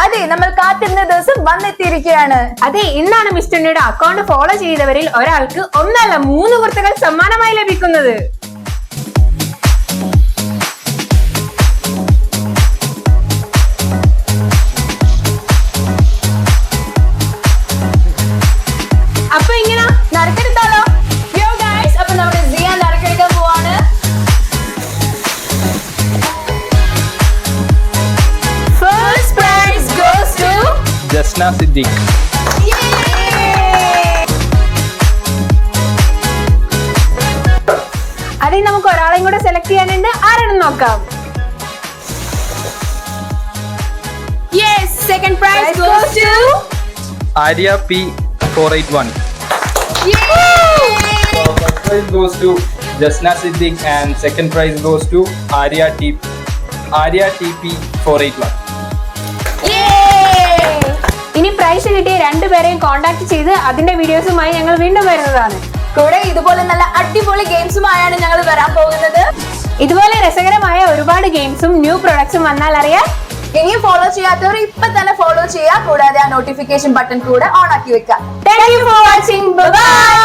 അതെ, നമ്മൾ കാത്തിരുന്ന ദിവസം വന്നെത്തിയിരിക്കുകയാണ്. അതെ, ഇന്നാണ് മിസ്റ്റർ അക്കൗണ്ട് ഫോളോ ചെയ്തവരിൽ ഒരാൾക്ക് 1 അല്ല 3 കുർത്തകൾ സമ്മാനമായി ലഭിക്കുന്നത്. അപ്പൊ ഇങ്ങനെ നറുക്കെടുത്താലോ? യോ ഗൈസ്, അപ്പൊ നമ്മുടെ സിയാൻ നറുക്കെടുക്കാൻ പോവാണ്. First prize goes to Jasna Siddique. അതിൽ നമുക്ക് ഒരാളെയും കൂടെ സെലക്ട് ചെയ്യാനുണ്ട്. ആരാണെന്ന് നോക്കാം. Second prize goes to Arya P 481. First prize goes to Jasna Siddiq and second prize goes to Arya TP 481. ഇനി പ്രൈസ് കിട്ടിയ 2 പേരെയും കോൺടാക്ട് ചെയ്ത് അതിന്റെ വീഡിയോസുമായി ഞങ്ങൾ വീണ്ടും വരുന്നതാണ്. കൂടെ ഇതുപോലെ നല്ല അടിപൊളി ഗെയിംസുമായാണ് ഞങ്ങൾ വരാൻ പോകുന്നത്. ഇതുപോലെ രസകരമായ ഒരുപാട് ഗെയിംസും ന്യൂ പ്രൊഡക്ട്സും വന്നാൽ അറിയാൻ ഇനിയും ഫോളോ ചെയ്യാത്തവർ ഇപ്പൊ തന്നെ ഫോളോ ചെയ്യുക. കൂടാതെ ആ നോട്ടിഫിക്കേഷൻ ബട്ടൺ കൂടെ ഓൺ ആക്കി വെക്കുക. Thank you for watching. By.